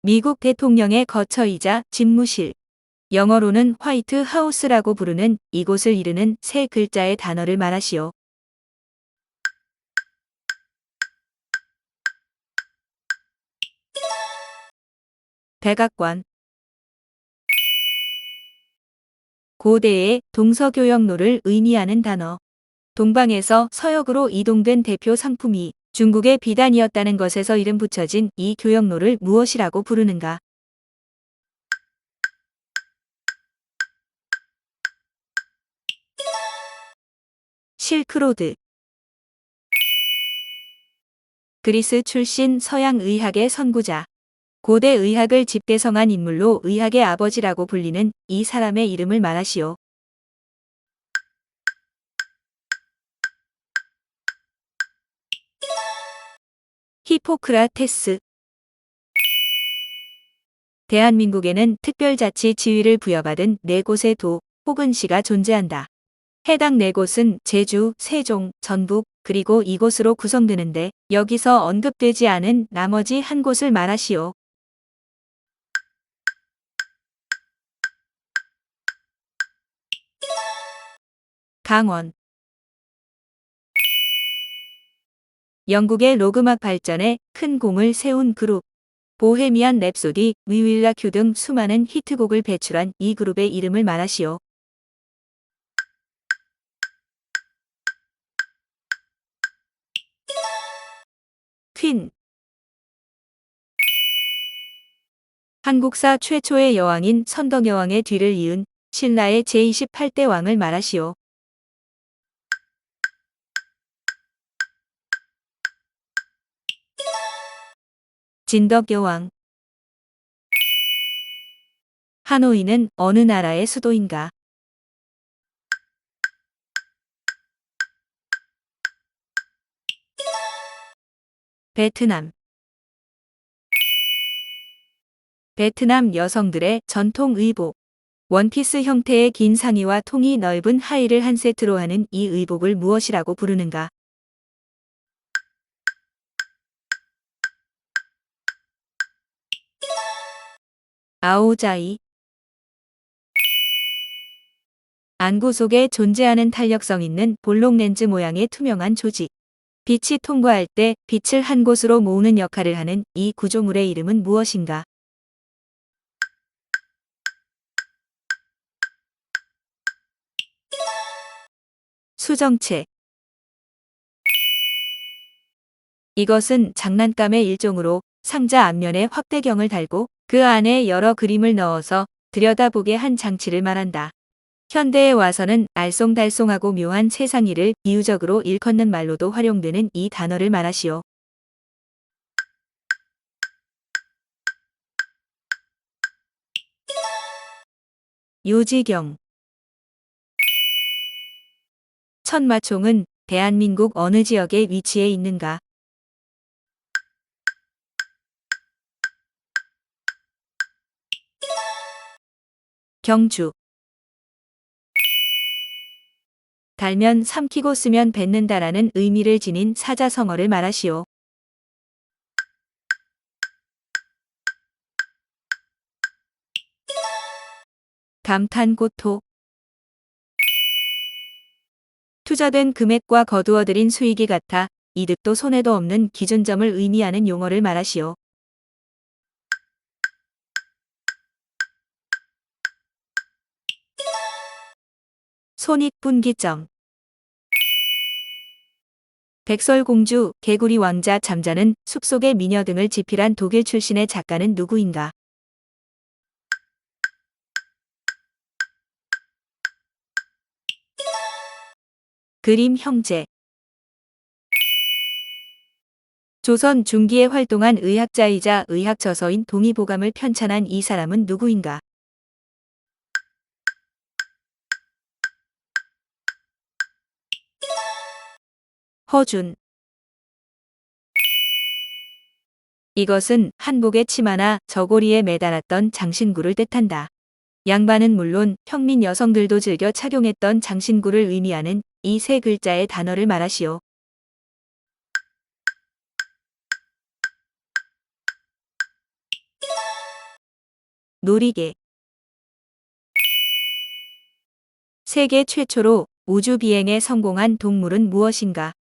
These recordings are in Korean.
미국 대통령의 거처이자 집무실. 영어로는 화이트 하우스라고 부르는 이곳을 이르는 세 글자의 단어를 말하시오. 백악관. 고대의 동서교역로를 의미하는 단어. 동방에서 서역으로 이동된 대표 상품이 중국의 비단이었다는 것에서 이름 붙여진 이 교역로를 무엇이라고 부르는가? 실크로드. 그리스 출신 서양의학의 선구자. 고대 의학을 집대성한 인물로 의학의 아버지라고 불리는 이 사람의 이름을 말하시오. 히포크라테스. 대한민국에는 특별자치 지위를 부여받은 네 곳의 도 혹은 시가 존재한다. 해당 네 곳은 제주, 세종, 전북, 그리고 이곳으로 구성되는데 여기서 언급되지 않은 나머지 한 곳을 말하시오. 강원. 영국의 록음악 발전에 큰 공을 세운 그룹. 보헤미안 랩소디, 위윌라 큐 등 수많은 히트곡을 배출한 이 그룹의 이름을 말하시오. 퀸. 한국사 최초의 여왕인 선덕여왕의 뒤를 이은 신라의 제28대 왕을 말하시오. 진덕여왕. 하노이는 어느 나라의 수도인가? 베트남. 베트남 여성들의 전통 의복. 원피스 형태의 긴 상의와 통이 넓은 하의를 한 세트로 하는 이 의복을 무엇이라고 부르는가? 아오자이. 안구 속에 존재하는 탄력성 있는 볼록 렌즈 모양의 투명한 조직. 빛이 통과할 때 빛을 한 곳으로 모으는 역할을 하는 이 구조물의 이름은 무엇인가? 수정체. 이것은 장난감의 일종으로 상자 앞면에 확대경을 달고 그 안에 여러 그림을 넣어서 들여다보게 한 장치를 말한다. 현대에 와서는 알쏭달쏭하고 묘한 세상일을 비유적으로 일컫는 말로도 활용되는 이 단어를 말하시오. 요지경. 천마총은 대한민국 어느 지역에 위치해 있는가? 경주. 달면 삼키고 쓰면 뱉는다라는 의미를 지닌 사자성어를 말하시오. 감탄고토. 투자된 금액과 거두어들인 수익이 같아 이득도 손해도 없는 기준점을 의미하는 용어를 말하시오. 손익분기점. 백설공주, 개구리 왕자 잠자는 숲속의 미녀 등을 집필한 독일 출신의 작가는 누구인가? 그림 형제. 조선 중기에 활동한 의학자이자 의학저서인 동의보감을 편찬한 이 사람은 누구인가? 허준. 이것은 한복의 치마나 저고리에 매달았던 장신구를 뜻한다. 양반은 물론 평민 여성들도 즐겨 착용했던 장신구를 의미하는 이 세 글자의 단어를 말하시오. 놀이개. 세계 최초로 우주 비행에 성공한 동물은 무엇인가?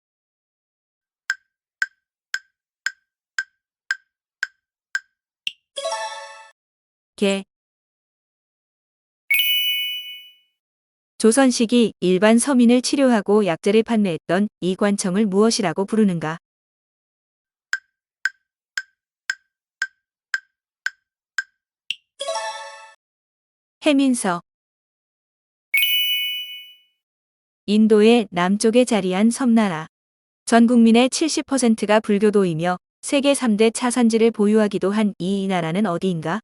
개. 조선시기 일반 서민을 치료하고 약재를 판매했던 이 관청을 무엇이라고 부르는가? 해민서. 인도의 남쪽에 자리한 섬나라. 전 국민의 70%가 불교도이며 세계 3대 차산지를 보유하기도 한 이 나라는 어디인가?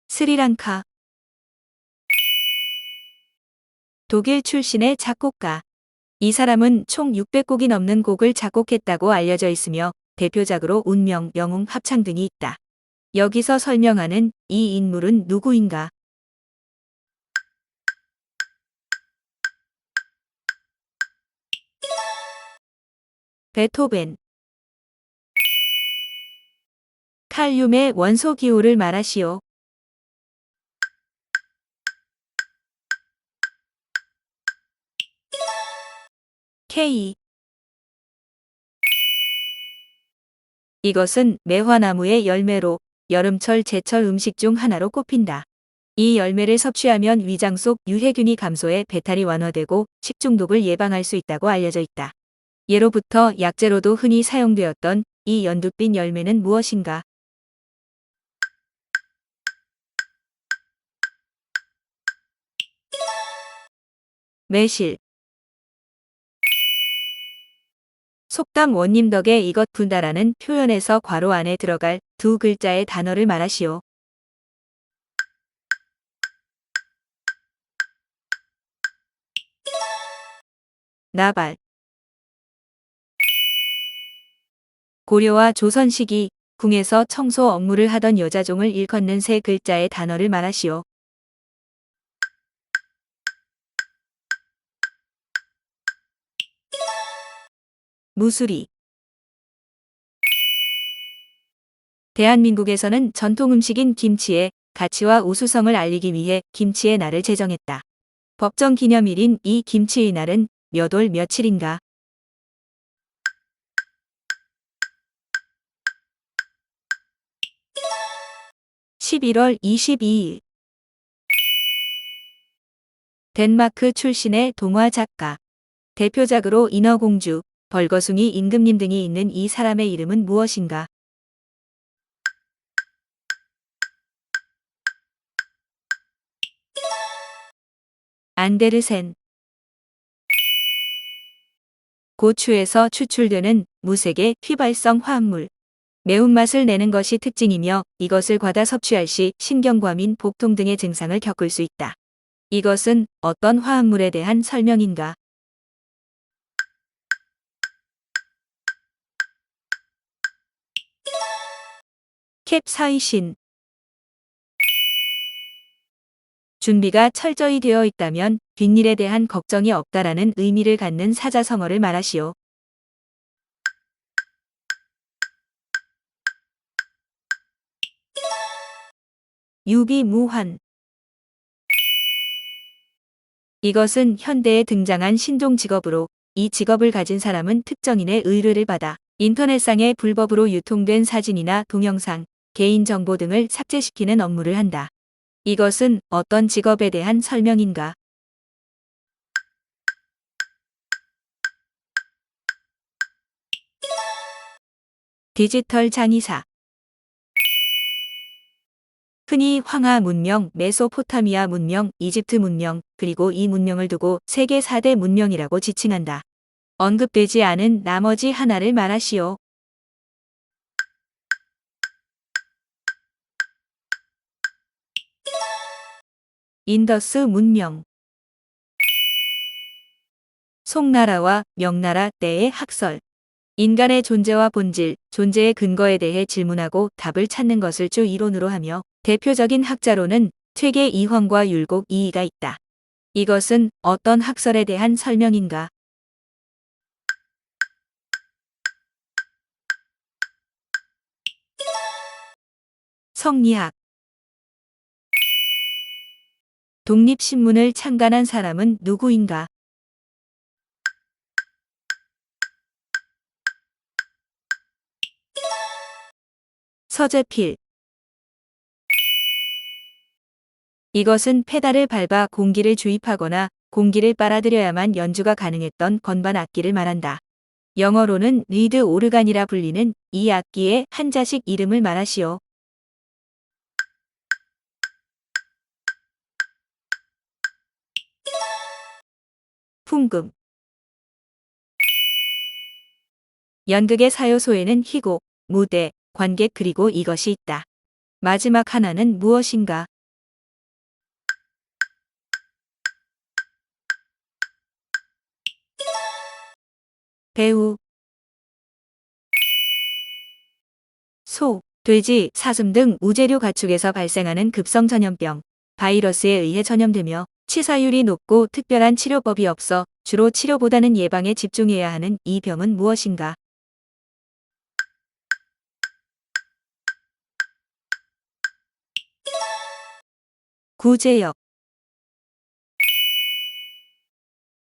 스리랑카. 독일 출신의 작곡가. 이 사람은 총 600곡이 넘는 곡을 작곡했다고 알려져 있으며 대표작으로 운명, 영웅, 합창 등이 있다. 여기서 설명하는 이 인물은 누구인가? 베토벤. 칼륨의 원소 기호를 말하시오. K. 이것은 매화나무의 열매로 여름철 제철 음식 중 하나로 꼽힌다. 이 열매를 섭취하면 위장 속 유해균이 감소해 배탈이 완화되고 식중독을 예방할 수 있다고 알려져 있다. 예로부터 약재로도 흔히 사용되었던 이 연두빛 열매는 무엇인가? 매실. 속담 원님 덕에 이것 분다라는 표현에서 괄호 안에 들어갈 두 글자의 단어를 말하시오. 나발. 고려와 조선 시기 궁에서 청소 업무를 하던 여자종을 일컫는 세 글자의 단어를 말하시오. 무수리. 대한민국에서는 전통 음식인 김치의 가치와 우수성을 알리기 위해 김치의 날을 제정했다. 법정 기념일인 이 김치의 날은 몇 월 며칠인가? 11월 22일. 덴마크 출신의 동화 작가. 대표작으로 인어공주, 벌거숭이 임금님 등이 있는 이 사람의 이름은 무엇인가? 안데르센. 고추에서 추출되는 무색의 휘발성 화합물. 매운맛을 내는 것이 특징이며 이것을 과다 섭취할 시 신경과민, 복통 등의 증상을 겪을 수 있다. 이것은 어떤 화합물에 대한 설명인가? 캡사이신. 준비가 철저히 되어 있다면 뒷일에 대한 걱정이 없다라는 의미를 갖는 사자성어를 말하시오. 유비무환. 이것은 현대에 등장한 신종 직업으로 이 직업을 가진 사람은 특정인의 의뢰를 받아 인터넷상에 불법으로 유통된 사진이나 동영상, 개인정보 등을 삭제시키는 업무를 한다. 이것은 어떤 직업에 대한 설명인가? 디지털 장의사. 흔히 황하 문명, 메소포타미아 문명, 이집트 문명, 그리고 이 문명을 두고 세계 4대 문명이라고 지칭한다. 언급되지 않은 나머지 하나를 말하시오. 인더스 문명. 송나라와 명나라 때의 학설. 인간의 존재와 본질, 존재의 근거에 대해 질문하고 답을 찾는 것을 주 이론으로 하며 대표적인 학자로는 퇴계 이황과 율곡 이이가 있다. 이것은 어떤 학설에 대한 설명인가? 성리학. 독립신문을 창간한 사람은 누구인가? 서재필. 이것은 페달을 밟아 공기를 주입하거나 공기를 빨아들여야만 연주가 가능했던 건반 악기를 말한다. 영어로는 리드 오르간이라 불리는 이 악기의 한자식 이름을 말하시오. 풍금. 연극의 사요소에는 희곡, 무대, 관객 그리고 이것이 있다. 마지막 하나는 무엇인가? 배우. 소, 돼지, 사슴 등 우제류 가축에서 발생하는 급성 전염병, 바이러스에 의해 전염되며 치사율이 높고 특별한 치료법이 없어 주로 치료보다는 예방에 집중해야 하는 이 병은 무엇인가? 구제역.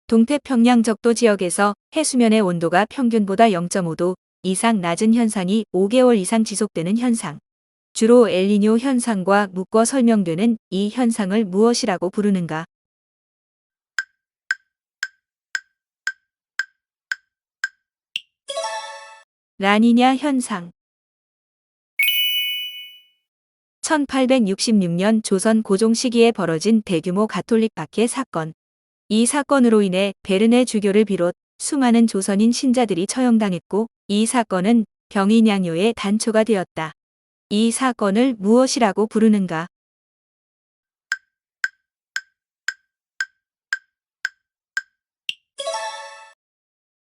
동태평양 적도 지역에서 해수면의 온도가 평균보다 0.5도 이상 낮은 현상이 5개월 이상 지속되는 현상. 주로 엘니뇨 현상과 묶어 설명되는 이 현상을 무엇이라고 부르는가? 라니냐 현상. 1866년 조선 고종 시기에 벌어진 대규모 가톨릭 박해 사건. 이 사건으로 인해 베르네 주교를 비롯 수많은 조선인 신자들이 처형당했고 이 사건은 병인양요의 단초가 되었다. 이 사건을 무엇이라고 부르는가?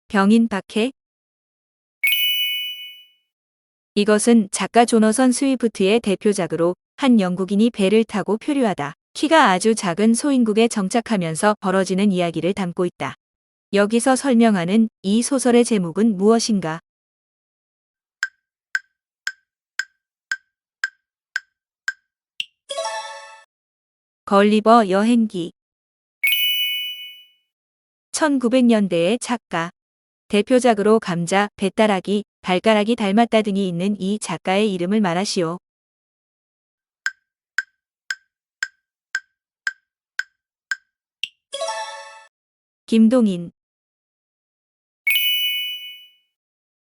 병인 박해. 이것은 작가 조너선 스위프트의 대표작으로 한 영국인이 배를 타고 표류하다 키가 아주 작은 소인국에 정착하면서 벌어지는 이야기를 담고 있다. 여기서 설명하는 이 소설의 제목은 무엇인가? 걸리버 여행기. 1900년대의 작가. 대표작으로 감자, 배따라기, 발가락이 닮았다 등이 있는 이 작가의 이름을 말하시오. 김동인.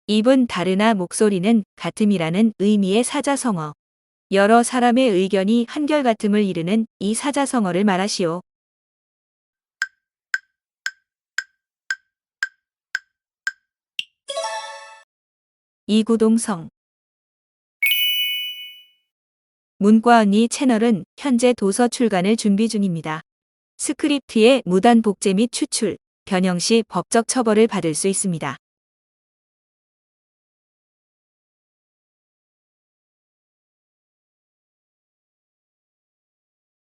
입은 다르나 목소리는 같음이라는 의미의 사자성어. 여러 사람의 의견이 한결같음을 이르는 이 사자성어를 말하시오. 이구동성. 문과 언니 채널은 현재 도서 출간을 준비 중입니다. 스크립트의 무단 복제 및 추출, 변형 시 법적 처벌을 받을 수 있습니다.